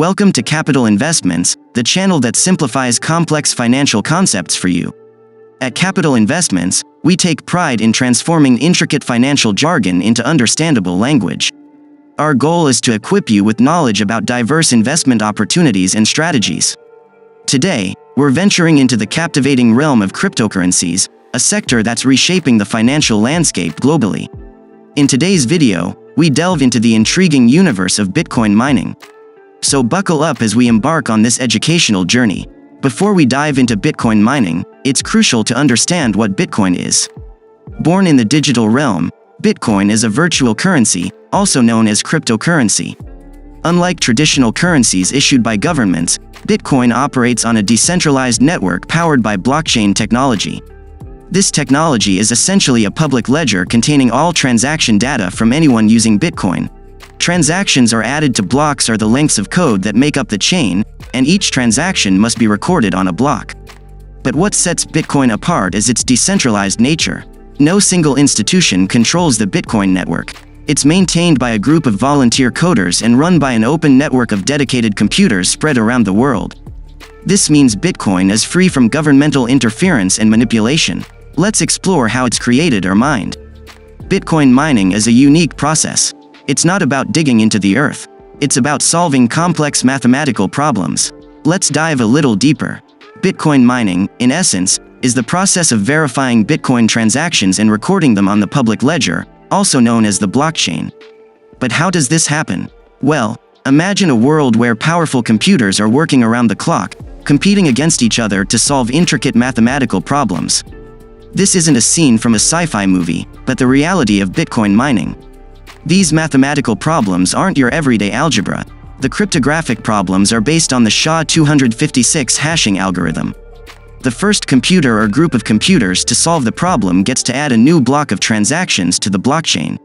Welcome to Capital Investments, the channel that simplifies complex financial concepts for you. At Capital Investments, we take pride in transforming intricate financial jargon into understandable language. Our goal is to equip you with knowledge about diverse investment opportunities and strategies. Today, we're venturing into the captivating realm of cryptocurrencies, a sector that's reshaping the financial landscape globally. In today's video, we delve into the intriguing universe of Bitcoin mining. So buckle up as we embark on this educational journey. Before we dive into Bitcoin mining, it's crucial to understand what Bitcoin is. Born in the digital realm, Bitcoin is a virtual currency, also known as cryptocurrency. Unlike traditional currencies issued by governments, Bitcoin operates on a decentralized network powered by blockchain technology. This technology is essentially a public ledger containing all transaction data from anyone using Bitcoin. Transactions are added to blocks or the lengths of code that make up the chain, and each transaction must be recorded on a block. But what sets Bitcoin apart is its decentralized nature. No single institution controls the Bitcoin network. It's maintained by a group of volunteer coders and run by an open network of dedicated computers spread around the world. This means Bitcoin is free from governmental interference and manipulation. Let's explore how it's created or mined. Bitcoin mining is a unique process. It's not about digging into the earth. It's about solving complex mathematical problems. Let's dive a little deeper. Bitcoin mining, in essence, is the process of verifying Bitcoin transactions and recording them on the public ledger, also known as the blockchain. But how does this happen? Well, imagine a world where powerful computers are working around the clock, competing against each other to solve intricate mathematical problems. This isn't a scene from a sci-fi movie, but the reality of Bitcoin mining. These mathematical problems aren't your everyday algebra. The cryptographic problems are based on the SHA-256 hashing algorithm. The first computer or group of computers to solve the problem gets to add a new block of transactions to the blockchain.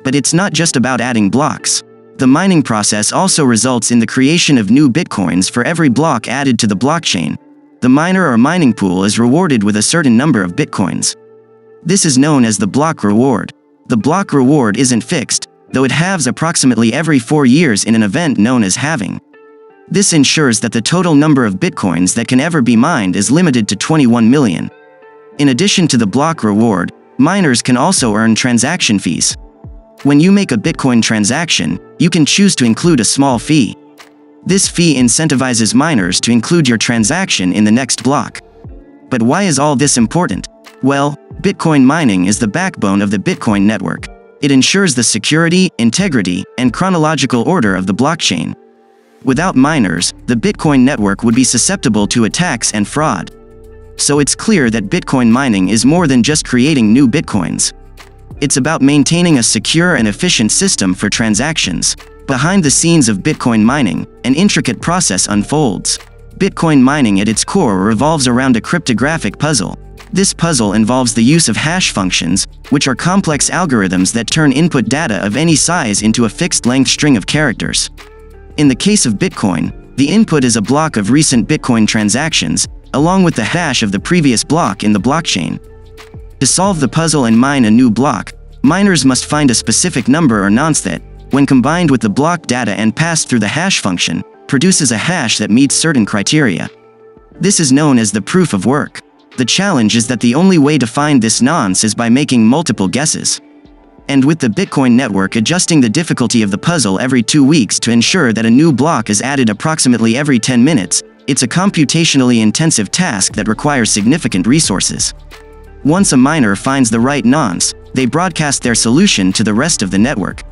But it's not just about adding blocks. The mining process also results in the creation of new bitcoins for every block added to the blockchain. The miner or mining pool is rewarded with a certain number of bitcoins. This is known as the block reward. The block reward isn't fixed, though it halves approximately every 4 years in an event known as halving. This ensures that the total number of bitcoins that can ever be mined is limited to 21 million. In addition to the block reward, miners can also earn transaction fees. When you make a Bitcoin transaction, you can choose to include a small fee. This fee incentivizes miners to include your transaction in the next block. But why is all this important? Well, Bitcoin mining is the backbone of the Bitcoin network. It ensures the security, integrity, and chronological order of the blockchain. Without miners, the Bitcoin network would be susceptible to attacks and fraud. So it's clear that Bitcoin mining is more than just creating new Bitcoins. It's about maintaining a secure and efficient system for transactions. Behind the scenes of Bitcoin mining, an intricate process unfolds. Bitcoin mining at its core revolves around a cryptographic puzzle. This puzzle involves the use of hash functions, which are complex algorithms that turn input data of any size into a fixed-length string of characters. In the case of Bitcoin, the input is a block of recent Bitcoin transactions, along with the hash of the previous block in the blockchain. To solve the puzzle and mine a new block, miners must find a specific number or nonce that, when combined with the block data and passed through the hash function, produces a hash that meets certain criteria. This is known as the proof of work. The challenge is that the only way to find this nonce is by making multiple guesses. And with the Bitcoin network adjusting the difficulty of the puzzle every 2 weeks to ensure that a new block is added approximately every 10 minutes, it's a computationally intensive task that requires significant resources. Once a miner finds the right nonce, they broadcast their solution to the rest of the network.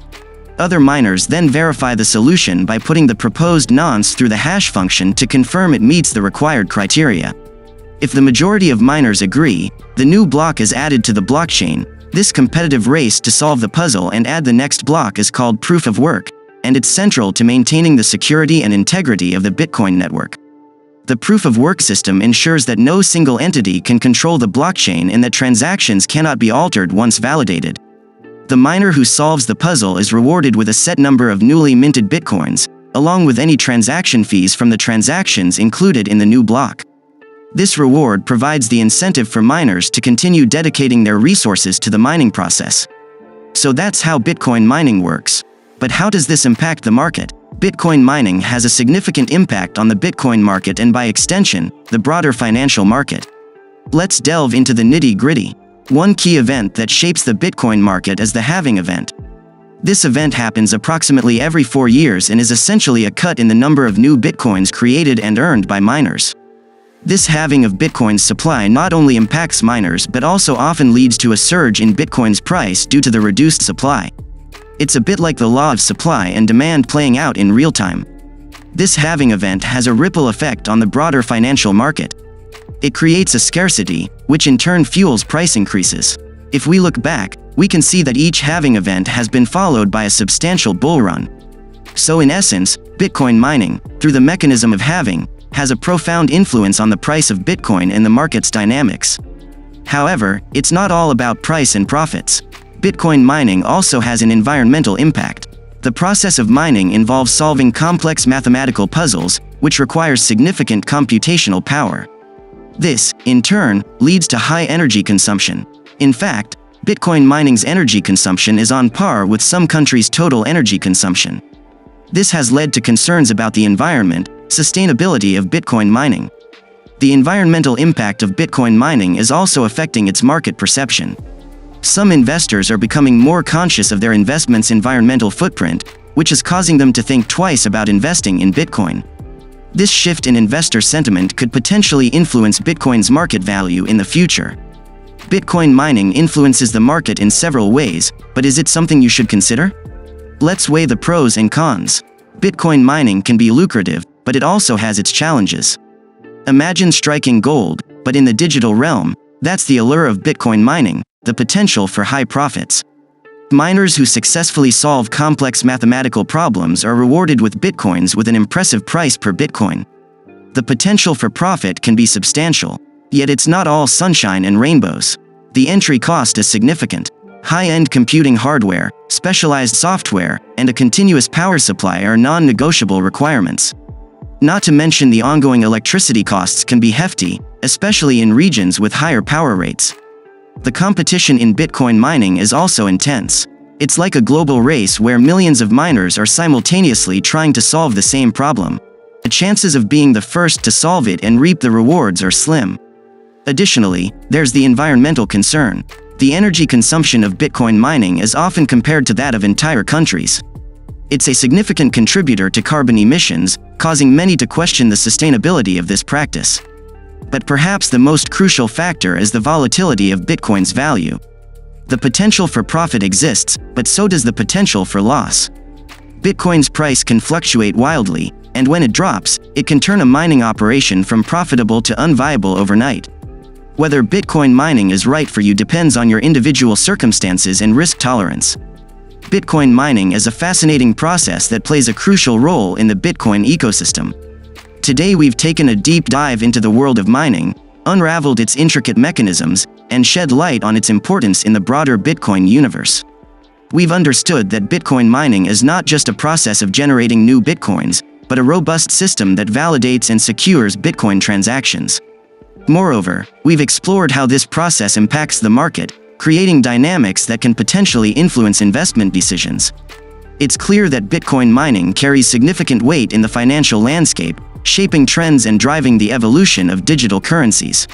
Other miners then verify the solution by putting the proposed nonce through the hash function to confirm it meets the required criteria. If the majority of miners agree, the new block is added to the blockchain. This competitive race to solve the puzzle and add the next block is called proof of work, and it's central to maintaining the security and integrity of the Bitcoin network. The proof of work system ensures that no single entity can control the blockchain and that transactions cannot be altered once validated. The miner who solves the puzzle is rewarded with a set number of newly minted bitcoins, along with any transaction fees from the transactions included in the new block. This reward provides the incentive for miners to continue dedicating their resources to the mining process. So that's how Bitcoin mining works. But how does this impact the market? Bitcoin mining has a significant impact on the Bitcoin market and by extension, the broader financial market. Let's delve into the nitty-gritty. One key event that shapes the Bitcoin market is the halving event. This event happens approximately every 4 years and is essentially a cut in the number of new Bitcoins created and earned by miners. This halving of Bitcoin's supply not only impacts miners but also often leads to a surge in Bitcoin's price due to the reduced supply. It's a bit like the law of supply and demand playing out in real time. This halving event has a ripple effect on the broader financial market. It creates a scarcity, which in turn fuels price increases. If we look back, we can see that each halving event has been followed by a substantial bull run. So in essence, Bitcoin mining, through the mechanism of halving, has a profound influence on the price of Bitcoin and the market's dynamics. However, it's not all about price and profits. Bitcoin mining also has an environmental impact. The process of mining involves solving complex mathematical puzzles, which requires significant computational power. This, in turn, leads to high energy consumption. In fact, Bitcoin mining's energy consumption is on par with some countries' total energy consumption. This has led to concerns about the environment, sustainability of Bitcoin mining. The environmental impact of Bitcoin mining is also affecting its market perception. Some investors are becoming more conscious of their investment's environmental footprint, which is causing them to think twice about investing in Bitcoin. This shift in investor sentiment could potentially influence Bitcoin's market value in the future. Bitcoin mining influences the market in several ways, but is it something you should consider? Let's weigh the pros and cons. Bitcoin mining can be lucrative, but it also has its challenges. Imagine striking gold, but in the digital realm. That's the allure of Bitcoin mining, the potential for high profits. Miners who successfully solve complex mathematical problems are rewarded with Bitcoins with an impressive price per Bitcoin. The potential for profit can be substantial, yet it's not all sunshine and rainbows. The entry cost is significant. High-end computing hardware, specialized software, and a continuous power supply are non-negotiable requirements. Not to mention the ongoing electricity costs can be hefty, especially in regions with higher power rates. The competition in Bitcoin mining is also intense. It's like a global race where millions of miners are simultaneously trying to solve the same problem. The chances of being the first to solve it and reap the rewards are slim. Additionally, there's the environmental concern. The energy consumption of Bitcoin mining is often compared to that of entire countries. It's a significant contributor to carbon emissions, causing many to question the sustainability of this practice. But perhaps the most crucial factor is the volatility of Bitcoin's value. The potential for profit exists, but so does the potential for loss. Bitcoin's price can fluctuate wildly, and when it drops, it can turn a mining operation from profitable to unviable overnight. Whether Bitcoin mining is right for you depends on your individual circumstances and risk tolerance. Bitcoin mining is a fascinating process that plays a crucial role in the Bitcoin ecosystem. Today we've taken a deep dive into the world of mining, unraveled its intricate mechanisms, and shed light on its importance in the broader Bitcoin universe. We've understood that Bitcoin mining is not just a process of generating new Bitcoins, but a robust system that validates and secures Bitcoin transactions. Moreover, we've explored how this process impacts the market, creating dynamics that can potentially influence investment decisions. It's clear that Bitcoin mining carries significant weight in the financial landscape, shaping trends and driving the evolution of digital currencies.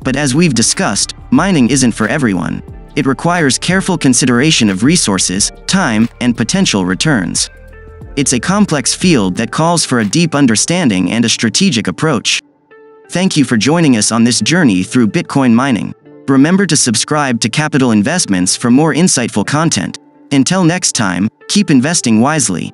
But as we've discussed, mining isn't for everyone. It requires careful consideration of resources, time, and potential returns. It's a complex field that calls for a deep understanding and a strategic approach. Thank you for joining us on this journey through Bitcoin mining. Remember to subscribe to Capital Investments for more insightful content. Until next time, keep investing wisely.